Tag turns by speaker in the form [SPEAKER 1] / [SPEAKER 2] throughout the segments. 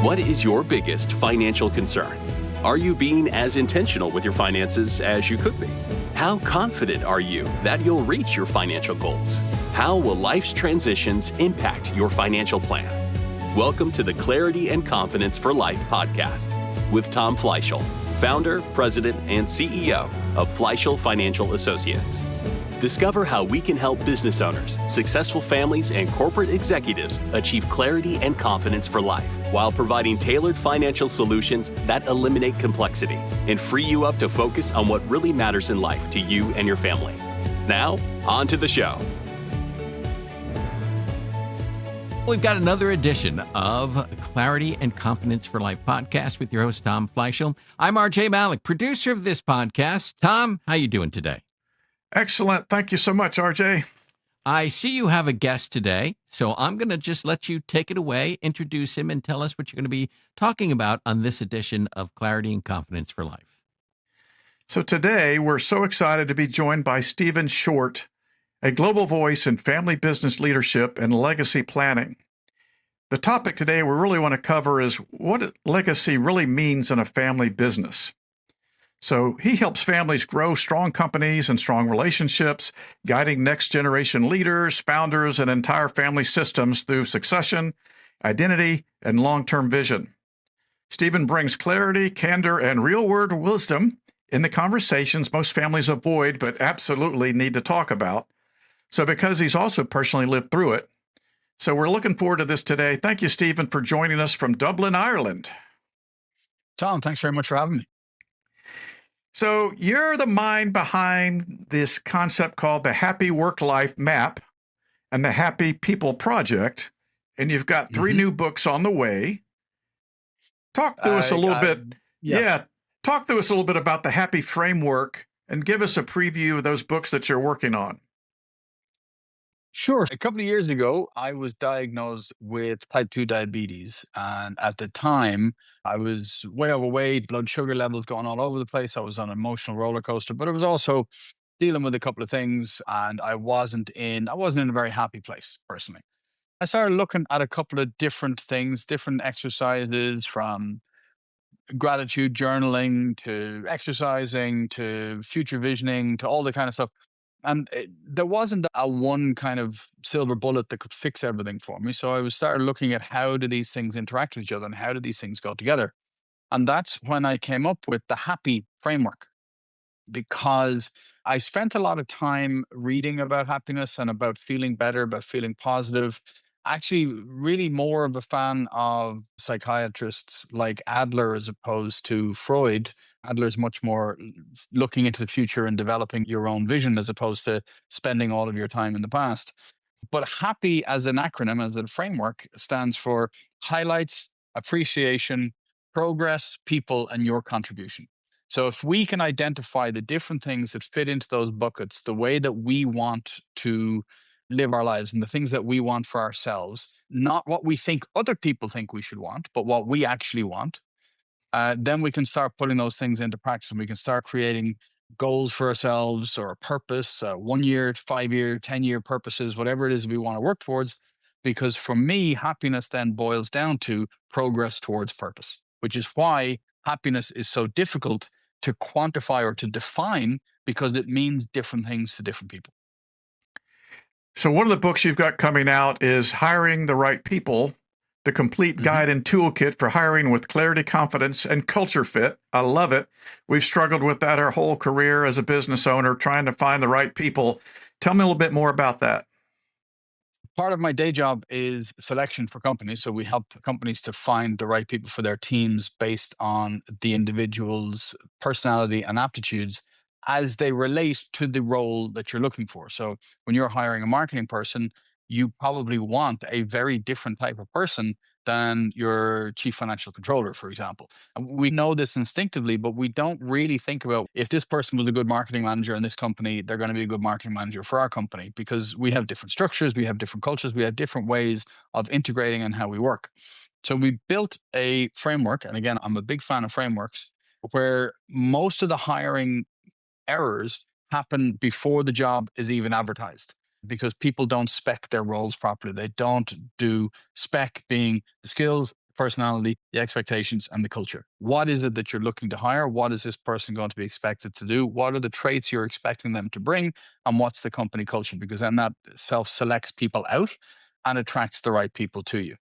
[SPEAKER 1] What is your biggest financial concern? Are you being as intentional with your finances as you could be? How confident are you that you'll reach your financial goals? How will life's transitions impact your financial plan? Welcome to the Clarity and Confidence for Life podcast with Tom Fleishel, founder, president, and CEO of Fleishel Financial Associates. Discover how we can help business owners, successful families, and corporate executives achieve clarity and confidence for life while providing tailored financial solutions that eliminate complexity and free you up to focus on what really matters in life to you and your family. Now, on to the show.
[SPEAKER 2] We've got another edition of Clarity and Confidence for Life podcast with your host, Tom Fleishel. I'm RJ Malik, producer of this podcast. Tom, how you doing today?
[SPEAKER 3] Excellent. Thank you so much, RJ.
[SPEAKER 2] I see you have a guest today, so I'm going to just let you take it away, introduce him, and tell us what you're going to be talking about on this edition of Clarity and Confidence for Life.
[SPEAKER 3] So today, we're so excited to be joined by Stephen Shortt, a global voice in family business leadership and legacy planning. The topic today we really want to cover is what legacy really means in a family business. So he helps families grow strong companies and strong relationships, guiding next generation leaders, founders, and entire family systems through succession, identity, and long-term vision. Stephen brings clarity, candor, and real-world wisdom in the conversations most families avoid but absolutely need to talk about. So because he's also personally lived through it. So we're looking forward to this today. Thank you, Stephen, for joining us from Dublin, Ireland.
[SPEAKER 4] Tom, thanks very much for having me.
[SPEAKER 3] So you're the mind behind this concept called the Happy Work-Life Map and the Happy People Project, and you've got three new books on the way. Talk to us a little bit. Talk to us a little bit about the Happy Framework and give us a preview of those books that you're working on.
[SPEAKER 4] Sure. A couple of years ago, I was diagnosed with type 2 diabetes. And at the time, I was way overweight, blood sugar levels going all over the place. I was on an emotional roller coaster, but I was also dealing with a couple of things. And I wasn't in a very happy place personally. I started looking at a couple of different things, different exercises, from gratitude journaling to exercising to future visioning to all the kind of stuff. And there wasn't a one kind of silver bullet that could fix everything for me. So I started looking at how do these things interact with each other and how do these things go together. And that's when I came up with the Happy Framework, because I spent a lot of time reading about happiness and about feeling better, about feeling positive. Actually, really more of a fan of psychiatrists like Adler as opposed to Freud. Adler's much more looking into the future and developing your own vision as opposed to spending all of your time in the past. But HAPPY as an acronym, as a framework, stands for highlights, appreciation, progress, people, and your contribution. So if we can identify the different things that fit into those buckets, the way that we want to live our lives and the things that we want for ourselves, not what we think other people think we should want, but what we actually want, then we can start putting those things into practice and we can start creating goals for ourselves or a purpose, 1 year, 5 year, 10-year purposes, whatever it is we want to work towards. Because for me, happiness then boils down to progress towards purpose, which is why happiness is so difficult to quantify or to define, because it means different things to different people.
[SPEAKER 3] So one of the books you've got coming out is Hiring the Right People, the complete guide and toolkit for hiring with clarity, confidence, and culture fit. I love it. We've struggled with that our whole career as a business owner, trying to find the right people. Tell me a little bit more about that.
[SPEAKER 4] Part of my day job is selection for companies. So we help companies to find the right people for their teams based on the individual's personality and aptitudes as they relate to the role that you're looking for. So when you're hiring a marketing person, you probably want a very different type of person than your chief financial controller, for example. And we know this instinctively, but we don't really think about, if this person was a good marketing manager in this company, they're going to be a good marketing manager for our company, because we have different structures, we have different cultures, we have different ways of integrating and how we work. So we built a framework, and again, I'm a big fan of frameworks, where most of the hiring errors happen before the job is even advertised, because people don't spec their roles properly. They don't do spec being the skills, personality, the expectations, and the culture. What is it that you're looking to hire? What is this person going to be expected to do? What are the traits you're expecting them to bring? And what's the company culture? Because then that self-selects people out and attracts the right people to you.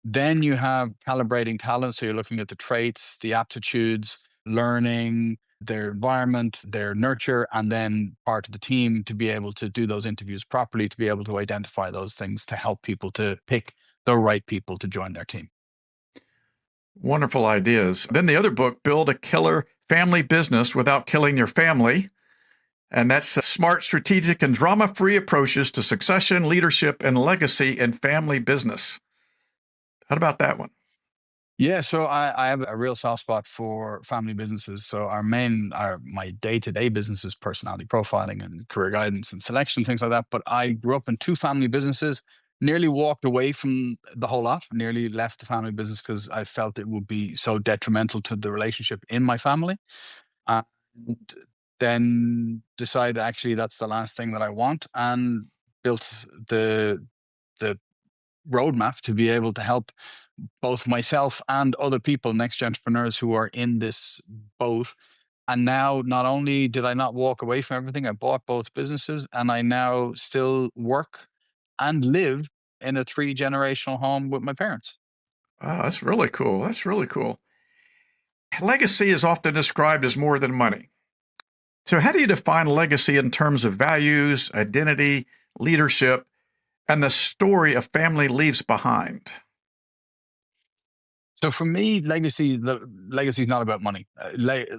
[SPEAKER 4] Then you have calibrating talent. So you're looking at the traits, the aptitudes, learning, their environment, their nurture, and then part of the team to be able to do those interviews properly, to be able to identify those things to help people to pick the right people to join their team.
[SPEAKER 3] Wonderful ideas. Then the other book, Build a Killer Family Business Without Killing Your Family. And that's smart, strategic, and drama-free approaches to succession, leadership, and legacy in family business. How about that one?
[SPEAKER 4] Yeah, so I have a real soft spot for family businesses. So my day-to-day business is personality profiling and career guidance and selection, things like that. But I grew up in two family businesses, nearly walked away from the whole lot, nearly left the family business because I felt it would be so detrimental to the relationship in my family. And then decided actually that's the last thing that I want, and built the roadmap to be able to help both myself and other people, next entrepreneurs who are in this boat. And now, not only did I not walk away from everything, I bought both businesses, and I now still work and live in a 3-generational home with my parents.
[SPEAKER 3] Wow, that's really cool. That's really cool. Legacy is often described as more than money. So how do you define legacy in terms of values, identity, leadership, and the story a family leaves behind?
[SPEAKER 4] So for me, legacy is not about money.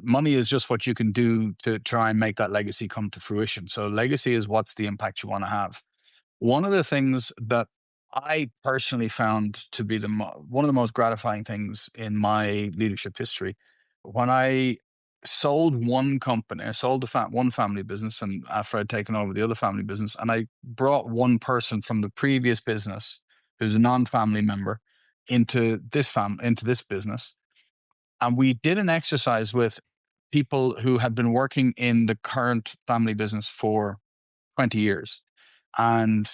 [SPEAKER 4] Money is just what you can do to try and make that legacy come to fruition. So legacy is what's the impact you want to have. One of the things that I personally found to be one of the most gratifying things in my leadership history, when I sold one company, I sold one family business, and after I'd taken over the other family business, and I brought one person from the previous business who's a non-family member into this business, and we did an exercise with people who had been working in the current family business for 20 years. And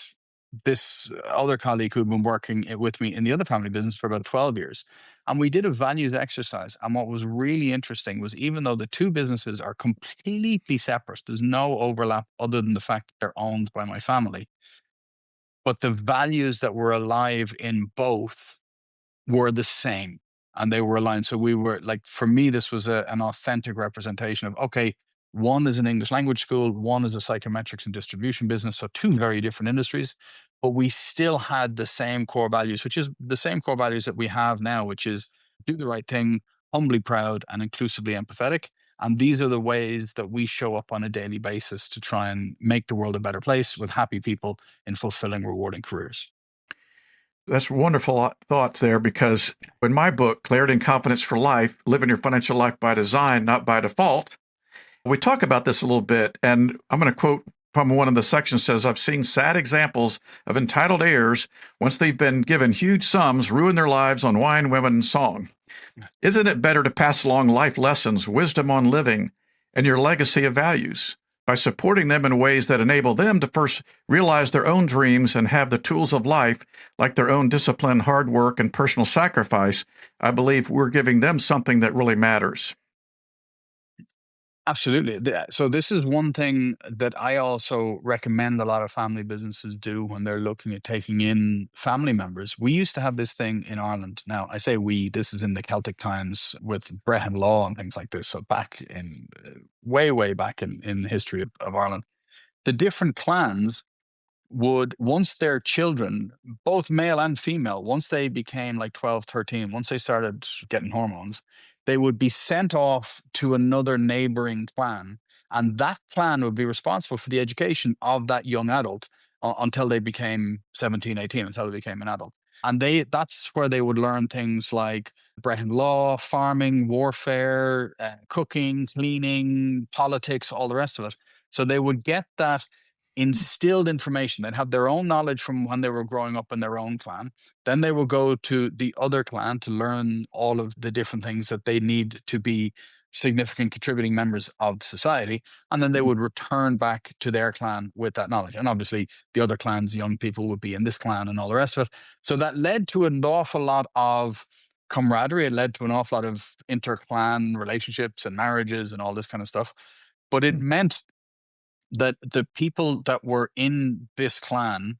[SPEAKER 4] this other colleague who'd been working with me in the other family business for about 12 years. And we did a values exercise. And what was really interesting was, even though the two businesses are completely separate, there's no overlap other than the fact that they're owned by my family, but the values that were alive in both were the same, and they were aligned. So we were like, for me, this was an authentic representation of, okay, one is an English language school, one is a psychometrics and distribution business. So two very different industries, but we still had the same core values, which is the same core values that we have now, which is do the right thing, humbly proud, and inclusively empathetic. And these are the ways that we show up on a daily basis to try and make the world a better place with happy people in fulfilling, rewarding careers.
[SPEAKER 3] That's wonderful thoughts there, because in my book, Clarity and Confidence for Life, Living Your Financial Life by Design, Not by Default, we talk about this a little bit. And I'm going to quote from one of the sections. Says, I've seen sad examples of entitled heirs, once they've been given huge sums, ruin their lives on wine, women, and song. Isn't it better to pass along life lessons, wisdom on living, and your legacy of values by supporting them in ways that enable them to first realize their own dreams and have the tools of life, like their own discipline, hard work, and personal sacrifice? I believe we're giving them something that really matters.
[SPEAKER 4] Absolutely. So this is one thing that I also recommend a lot of family businesses do when they're looking at taking in family members. We used to have this thing in Ireland. Now, I say we, this is in the Celtic times with Brehon law and things like this. So back in way back in the history of Ireland, the different clans would, once their children, both male and female, once they became like 12, 13, once they started getting hormones, they would be sent off to another neighboring clan. And that clan would be responsible for the education of that young adult until they became 17, 18, until they became an adult. And that's where they would learn things like Breton law, farming, warfare, cooking, cleaning, politics, all the rest of it. So they would get that instilled information. They'd have their own knowledge from when they were growing up in their own clan. Then they will go to the other clan to learn all of the different things that they need to be significant contributing members of society. And then they would return back to their clan with that knowledge. And obviously the other clans, young people would be in this clan and all the rest of it. So that led to an awful lot of camaraderie. It led to an awful lot of inter-clan relationships and marriages and all this kind of stuff. But it meant that the people that were in this clan,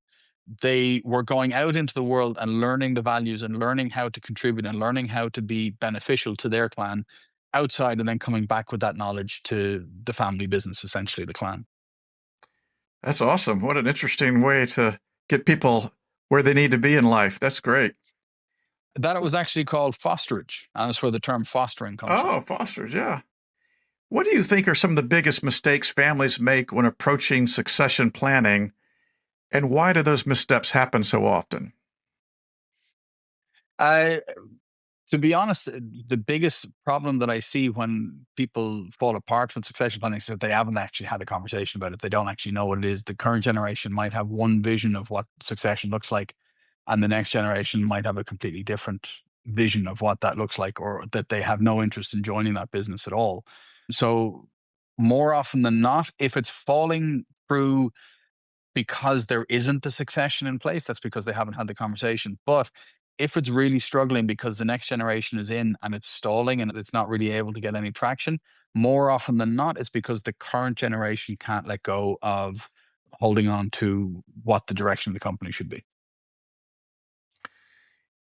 [SPEAKER 4] they were going out into the world and learning the values and learning how to contribute and learning how to be beneficial to their clan outside, and then coming back with that knowledge to the family business, essentially the clan.
[SPEAKER 3] That's awesome. What an interesting way to get people where they need to be in life. That's great.
[SPEAKER 4] That it was actually called fosterage, and that's where the term fostering comes from.
[SPEAKER 3] Oh, fosters, yeah. What do you think are some of the biggest mistakes families make when approaching succession planning, and why do those missteps happen so often?
[SPEAKER 4] To be honest, the biggest problem that I see when people fall apart from succession planning is that they haven't actually had a conversation about it. They don't actually know what it is. The current generation might have one vision of what succession looks like, and the next generation might have a completely different vision of what that looks like, or that they have no interest in joining that business at all. So more often than not, if it's falling through because there isn't a succession in place, that's because they haven't had the conversation. But if it's really struggling because the next generation is in and it's stalling and it's not really able to get any traction, more often than not, it's because the current generation can't let go of holding on to what the direction of the company should be.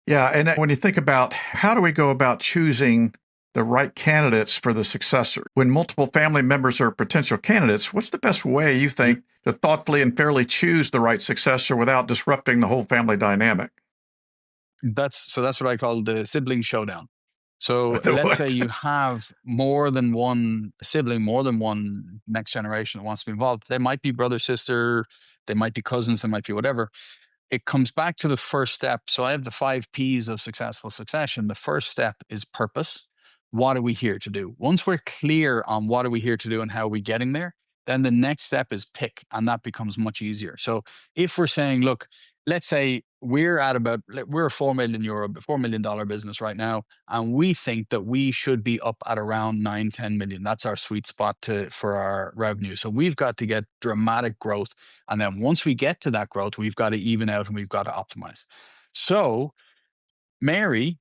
[SPEAKER 3] Yeah, and when you think about how do we go about choosing the right candidates for the successor? When multiple family members are potential candidates, what's the best way you think to thoughtfully and fairly choose the right successor without disrupting the whole family dynamic?
[SPEAKER 4] That's what I call the sibling showdown. So let's say
[SPEAKER 3] What?
[SPEAKER 4] you have more than one sibling, more than one next generation that wants to be involved. They might be brother, sister, they might be cousins, they might be whatever. It comes back to the first step. So I have the 5 P's of successful succession. The first step is purpose. What are we here to do? Once we're clear on what are we here to do and how are we getting there, then the next step is pick, and that becomes much easier. So if we're saying, look, let's say we're a $4 million business right now, and we think that we should be up at around 9-10 million. That's our sweet spot for our revenue. So we've got to get dramatic growth, and then once we get to that growth, we've got to even out and we've got to optimize. So Mary,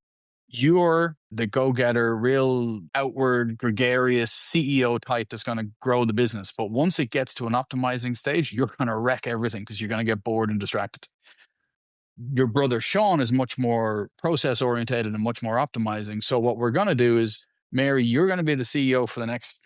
[SPEAKER 4] you're the go-getter, real outward, gregarious CEO type that's going to grow the business. But once it gets to an optimizing stage, you're going to wreck everything because you're going to get bored and distracted. Your brother Sean is much more process orientated and much more optimizing. So what we're going to do is, Mary, you're going to be the CEO for the next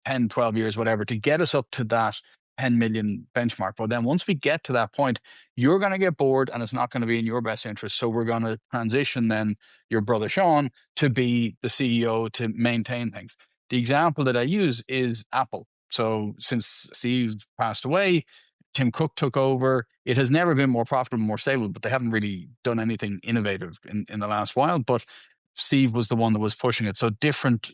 [SPEAKER 4] 10, 12 years, whatever, to get us up to that 10 million benchmark. But then once we get to that point, you're going to get bored and it's not going to be in your best interest. So we're going to transition then your brother Sean to be the CEO to maintain things. The example that I use is Apple. So since Steve passed away, Tim Cook took over. It has never been more profitable, more stable, but they haven't really done anything innovative in the last while. But Steve was the one that was pushing it. So different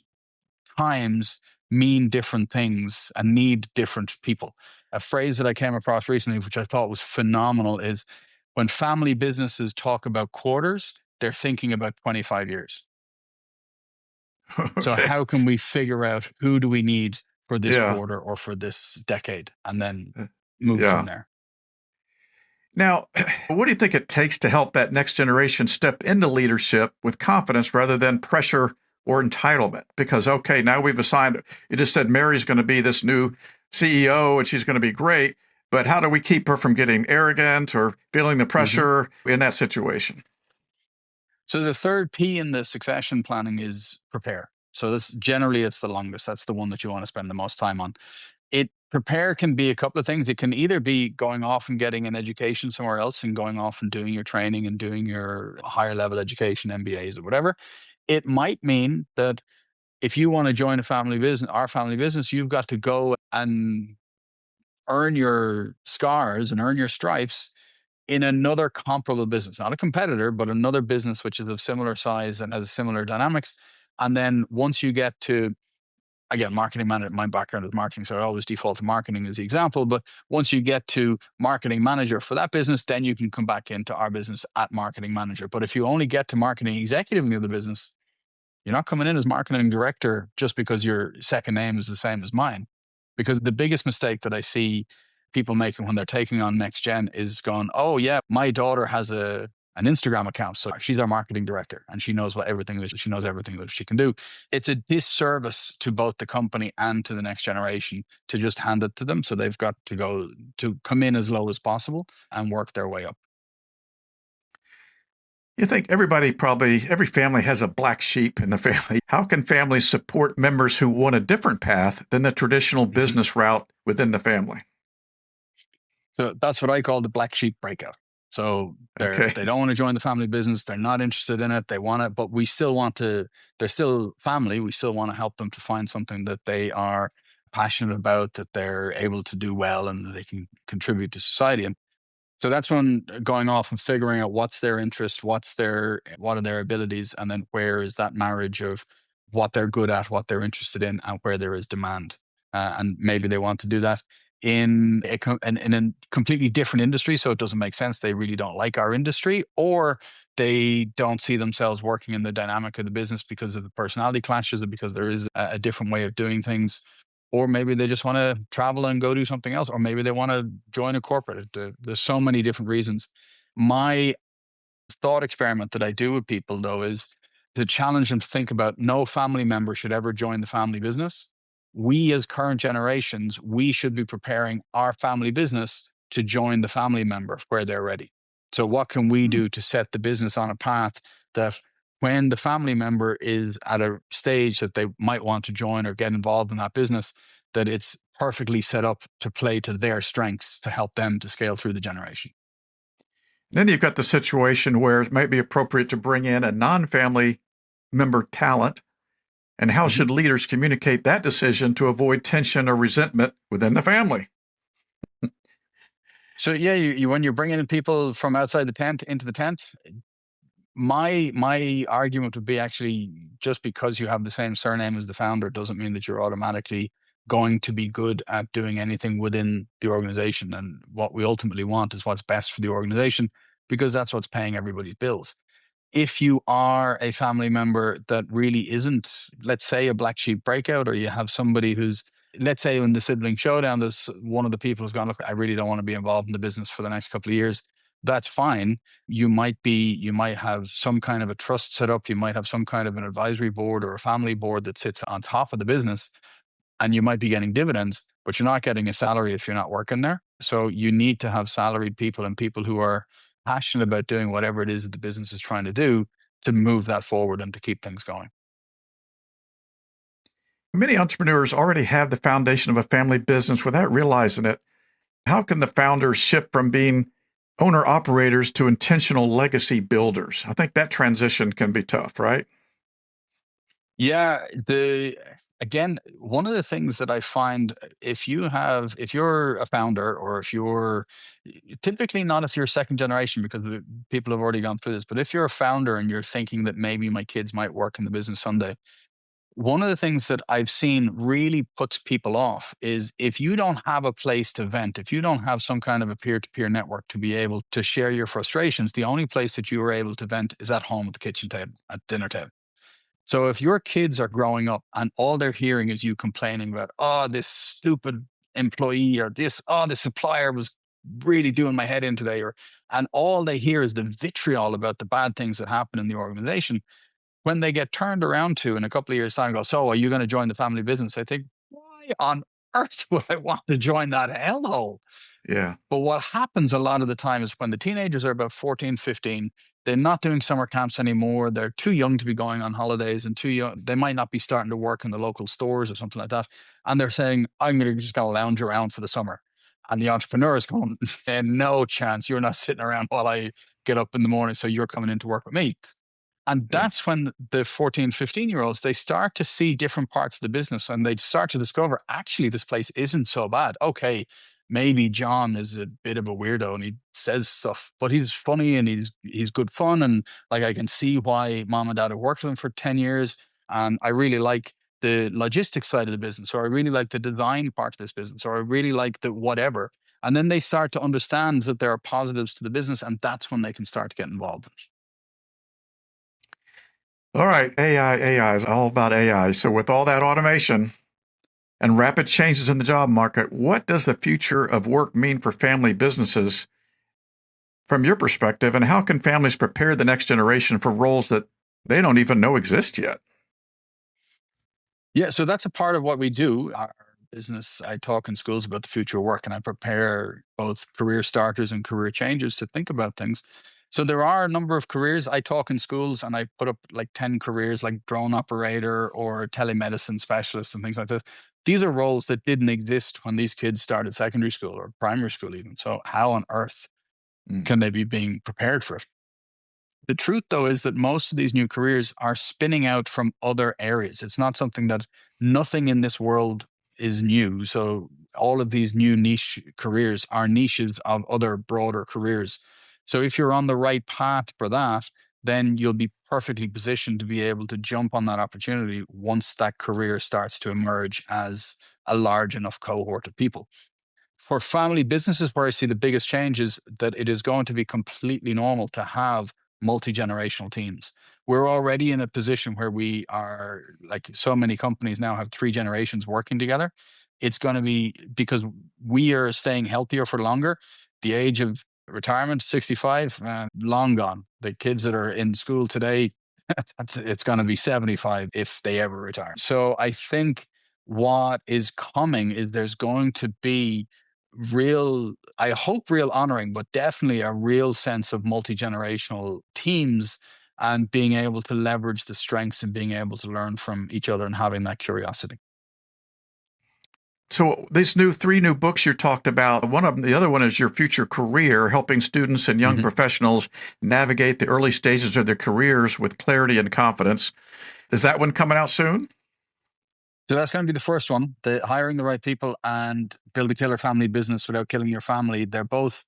[SPEAKER 4] times mean different things and need different people. A phrase that I came across recently, which I thought was phenomenal, is when family businesses talk about quarters, they're thinking about 25 years. So
[SPEAKER 3] Okay.
[SPEAKER 4] how can we figure out who do we need for this
[SPEAKER 3] Yeah.
[SPEAKER 4] quarter or for this decade, and then move
[SPEAKER 3] Yeah.
[SPEAKER 4] from there?
[SPEAKER 3] Now, what do you think it takes to help that next generation step into leadership with confidence rather than pressure or entitlement? Because, okay, now we've assigned, you just said Mary's going to be this new CEO and she's going to be great, but how do we keep her from getting arrogant or feeling the pressure in that situation?
[SPEAKER 4] So the third P in the succession planning is prepare. So this generally it's the longest. That's the one that you want to spend the most time on. Prepare can be a couple of things. It can either be going off and getting an education somewhere else and going off and doing your training and doing your higher level education, MBAs or whatever. It might mean that if you want to join our family business, you've got to go and earn your scars and earn your stripes in another comparable business, not a competitor, but another business which is of similar size and has similar dynamics. And then once you get to, again, marketing manager, my background is marketing, so I always default to marketing as the example. But once you get to marketing manager for that business, then you can come back into our business at marketing manager. But if you only get to marketing executive in the other business, you're not coming in as marketing director just because your second name is the same as mine. Because the biggest mistake that I see people making when they're taking on next gen is going, oh yeah, my daughter has a an Instagram account. So she's our marketing director and she knows everything that she can do. It's a disservice to both the company and to the next generation to just hand it to them. So they've got to come in as low as possible and work their way up.
[SPEAKER 3] You think every family has a black sheep in the family. How can families support members who want a different path than the traditional business route within the family?
[SPEAKER 4] So that's what I call the black sheep breakout. So they don't want to join the family business. They're not interested in it. They want it, but they're still family. We still want to help them to find something that they are passionate about, that they're able to do well and that they can contribute to society. And so that's when going off and figuring out what's their interest, what are their abilities, and then where is that marriage of what they're good at, what they're interested in, and where there is demand. And maybe they want to do that in a completely different industry, so it doesn't make sense. They really don't like our industry, or they don't see themselves working in the dynamic of the business because of the personality clashes, or because there is a different way of doing things. Or maybe they just want to travel and go do something else. Or maybe they want to join a corporate. There's so many different reasons. My thought experiment that I do with people, though, is to challenge them to think about no family member should ever join the family business. We, as current generations, we should be preparing our family business to join the family member where they're ready. So what can we do to set the business on a path that when the family member is at a stage that they might want to join or get involved in that business, that it's perfectly set up to play to their strengths to help them to scale through the generation.
[SPEAKER 3] Then you've got the situation where it might be appropriate to bring in a non-family member talent. And how should leaders communicate that decision to avoid tension or resentment within the family?
[SPEAKER 4] So yeah, you when you're bringing in people from outside the tent into the tent, my argument would be, actually, just because you have the same surname as the founder doesn't mean that you're automatically going to be good at doing anything within the organization. And what we ultimately want is what's best for the organization, because that's what's paying everybody's bills. If you are a family member that really isn't, let's say, a black sheep breakout, or you have somebody who's, let's say, in the sibling showdown, there's one of the people who's gone, look, I really don't want to be involved in the business for the next couple of years. That's fine. You might have some kind of a trust set up. You might have some kind of an advisory board or a family board that sits on top of the business, and you might be getting dividends, but you're not getting a salary if you're not working there. So you need to have salaried people and people who are passionate about doing whatever it is that the business is trying to do to move that forward and to keep things going.
[SPEAKER 3] Many entrepreneurs already have the foundation of a family business without realizing it. How can the founders shift from being owner-operators to intentional legacy builders? I think that transition can be tough, right?
[SPEAKER 4] Yeah, again, one of the things that I find, if you're a founder, or if you're typically not, if you're second generation, because people have already gone through this, but if you're a founder and you're thinking that maybe my kids might work in the business someday, one of the things that I've seen really puts people off is if you don't have a place to vent, if you don't have some kind of a peer-to-peer network to be able to share your frustrations, the only place that you are able to vent is at home at the kitchen table, at dinner table. So if your kids are growing up and all they're hearing is you complaining about, oh, this stupid employee, or this supplier was really doing my head in today, and all they hear is the vitriol about the bad things that happen in the organization, when they get turned around to in a couple of years' time, go, so are you going to join the family business? I think, why on earth would I want to join that hellhole?
[SPEAKER 3] Yeah.
[SPEAKER 4] But what happens a lot of the time is when the teenagers are about 14, 15, they're not doing summer camps anymore. They're too young to be going on holidays, and too young. They might not be starting to work in the local stores or something like that. And they're saying, I'm going to just going to lounge around for the summer. And the entrepreneur is going, no chance. You're not sitting around while I get up in the morning. So you're coming in to work with me. And
[SPEAKER 3] Yeah.
[SPEAKER 4] that's when the 14, 15-year-olds, they start to see different parts of the business, and they start to discover, actually, this place isn't so bad. Okay, maybe John is a bit of a weirdo and he says stuff, but he's funny and he's good fun. And like, I can see why mom and dad have worked with him for 10 years. And I really like the logistics side of the business, or I really like the design part of this business, or I really like the whatever. And then they start to understand that there are positives to the business, and that's when they can start to get involved.
[SPEAKER 3] All right. AI is all about AI. So with all that automation and rapid changes in the job market, what does the future of work mean for family businesses? from your perspective, and how can families prepare the next generation for roles that they don't even know exist yet?
[SPEAKER 4] Yeah, so that's a part of what we do. Our business, I talk in schools about the future of work, and I prepare both career starters and career changers to think about things. So there are a number of careers I talk in schools, and I put up like 10 careers like drone operator or telemedicine specialist and things like this. These are roles that didn't exist when these kids started secondary school or primary school even. So how on earth
[SPEAKER 3] Mm.
[SPEAKER 4] can they be being prepared for it? The truth, though, is that most of these new careers are spinning out from other areas. It's not something that nothing in this world is new. So, all of these new niche careers are niches of other broader careers. So, if you're on the right path for that, then you'll be perfectly positioned to be able to jump on that opportunity once that career starts to emerge as a large enough cohort of people. For family businesses, where I see the biggest change is that it is going to be completely normal to have multi-generational teams. We're already in a position where we are, like so many companies now have three generations working together. It's going to be because we are staying healthier for longer. The age of retirement, 65, long gone. The kids that are in school today, it's going to be 75 if they ever retire. So I think what is coming is there's going to be real, I hope real honoring, but definitely a real sense of multi-generational teams and being able to leverage the strengths and being able to learn from each other and having that curiosity.
[SPEAKER 3] So these three new books you talked about, one of them, the other one is Your Future Career, helping students and young
[SPEAKER 4] Mhm.
[SPEAKER 3] professionals navigate the early stages of their careers with clarity and confidence. Is that one coming out soon?
[SPEAKER 4] So that's going to be the first one, the hiring the right people and build a killer family business without killing your family. They're both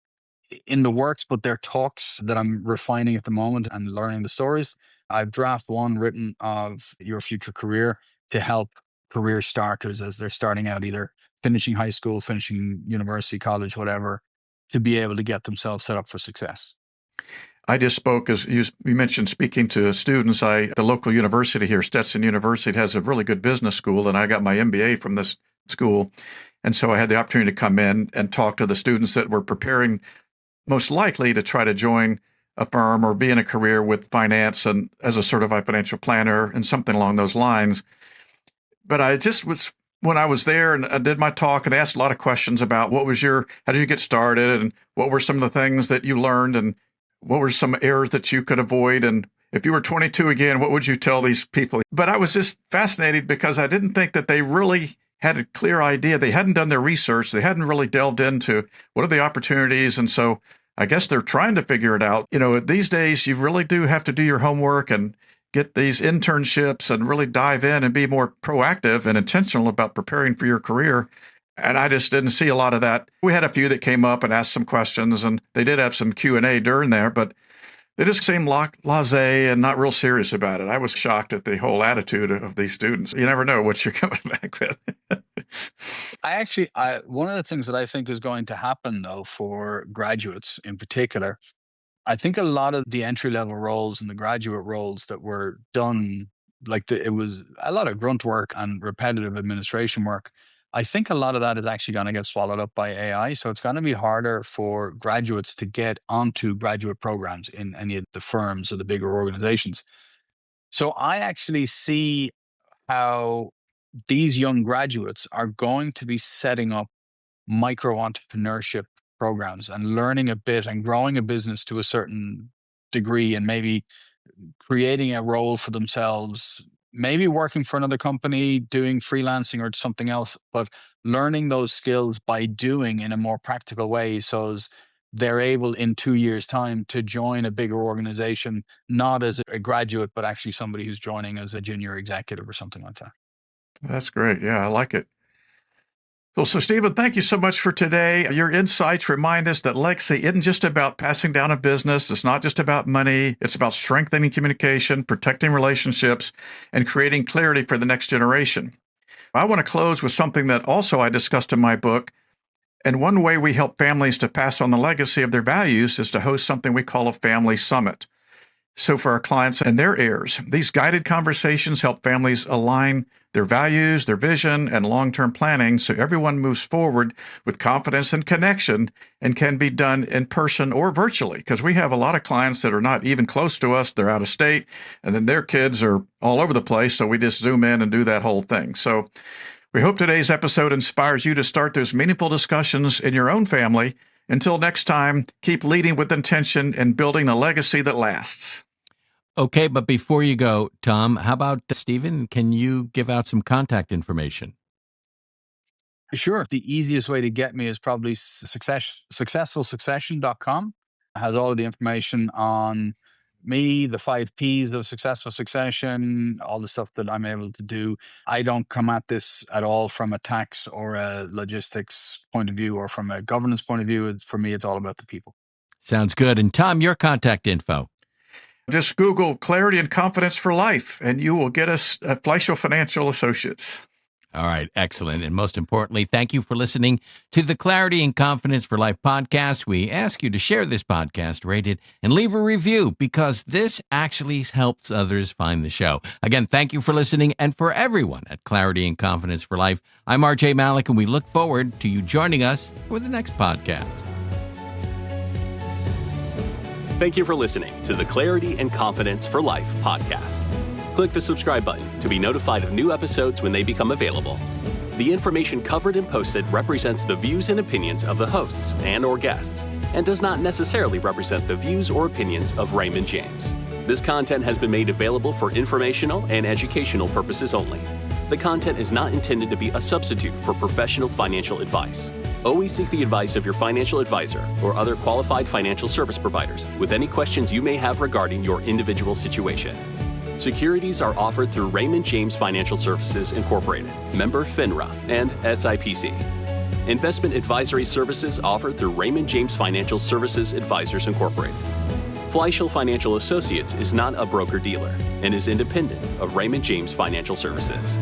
[SPEAKER 4] in the works, but they're talks that I'm refining at the moment and learning the stories. I've draft one written of Your Future Career to help career starters as they're starting out, either finishing high school, finishing university, college, whatever, to be able to get themselves set up for success.
[SPEAKER 3] I just spoke, as you mentioned, speaking to students. The local university here, Stetson University, has a really good business school, and I got my MBA from this school. And so I had the opportunity to come in and talk to the students that were preparing most likely to try to join a firm or be in a career with finance and as a certified financial planner and something along those lines. But I just was, when I was there and I did my talk, and they asked a lot of questions about how did you get started, and what were some of the things that you learned, and what were some errors that you could avoid, and if you were 22 again, what would you tell these people? But I was just fascinated because I didn't think that they really had a clear idea. They hadn't done their research. They hadn't really delved into what are the opportunities. And so I guess they're trying to figure it out. These days you really do have to do your homework and get these internships and really dive in and be more proactive and intentional about preparing for your career. And I just didn't see a lot of that. We had a few that came up and asked some questions, and they did have some Q&A during there, but they just seemed blasé and not real serious about it. I was shocked at the whole attitude of these students. You never know what you're coming back with.
[SPEAKER 4] One of the things that I think is going to happen though for graduates in particular, I think a lot of the entry level roles and the graduate roles that were done, it was a lot of grunt work and repetitive administration work. I think a lot of that is actually going to get swallowed up by AI. So it's going to be harder for graduates to get onto graduate programs in any of the firms or the bigger organizations. So I actually see how these young graduates are going to be setting up micro entrepreneurship programs and learning a bit and growing a business to a certain degree and maybe creating a role for themselves, maybe working for another company, doing freelancing or something else, but learning those skills by doing in a more practical way so as they're able in 2 years' time to join a bigger organization, not as a graduate, but actually somebody who's joining as a junior executive or something like that.
[SPEAKER 3] That's great. Yeah, I like it. Well, so Stephen, thank you so much for today. Your insights remind us that legacy isn't just about passing down a business. It's not just about money. It's about strengthening communication, protecting relationships, and creating clarity for the next generation. I want to close with something that also I discussed in my book. And one way we help families to pass on the legacy of their values is to host something we call a family summit. So for our clients and their heirs, these guided conversations help families align their values, their vision, and long-term planning so everyone moves forward with confidence and connection and can be done in person or virtually. Because we have a lot of clients that are not even close to us. They're out of state, and then their kids are all over the place. So we just zoom in and do that whole thing. So we hope today's episode inspires you to start those meaningful discussions in your own family. Until next time, keep leading with intention and building a legacy that lasts.
[SPEAKER 2] Okay, but before you go, Tom, how about Stephen? Can you give out some contact information?
[SPEAKER 4] Sure. The easiest way to get me is probably successfulsuccession.com. It has all of the information on me, the 5 Ps of successful succession, all the stuff that I'm able to do. I don't come at this at all from a tax or a logistics point of view or from a governance point of view. For me, it's all about the people.
[SPEAKER 2] Sounds good. And Tom, your contact info.
[SPEAKER 3] Just Google Clarity and Confidence for Life, and you will get us at Fleishel Financial Associates.
[SPEAKER 2] All right, excellent. And most importantly, thank you for listening to the Clarity and Confidence for Life podcast. We ask you to share this podcast, rate it, and leave a review because this actually helps others find the show. Again, thank you for listening. And for everyone at Clarity and Confidence for Life, I'm RJ Malik, and we look forward to you joining us for the next podcast.
[SPEAKER 1] Thank you for listening to the Clarity and Confidence for Life podcast. Click the subscribe button to be notified of new episodes when they become available. The information covered and posted represents the views and opinions of the hosts and/or guests and does not necessarily represent the views or opinions of Raymond James. This content has been made available for informational and educational purposes only. The content is not intended to be a substitute for professional financial advice. Always seek the advice of your financial advisor or other qualified financial service providers with any questions you may have regarding your individual situation. Securities are offered through Raymond James Financial Services Incorporated, member FINRA, and SIPC. Investment advisory services offered through Raymond James Financial Services Advisors Incorporated. Fleishel Financial Associates is not a broker-dealer and is independent of Raymond James Financial Services.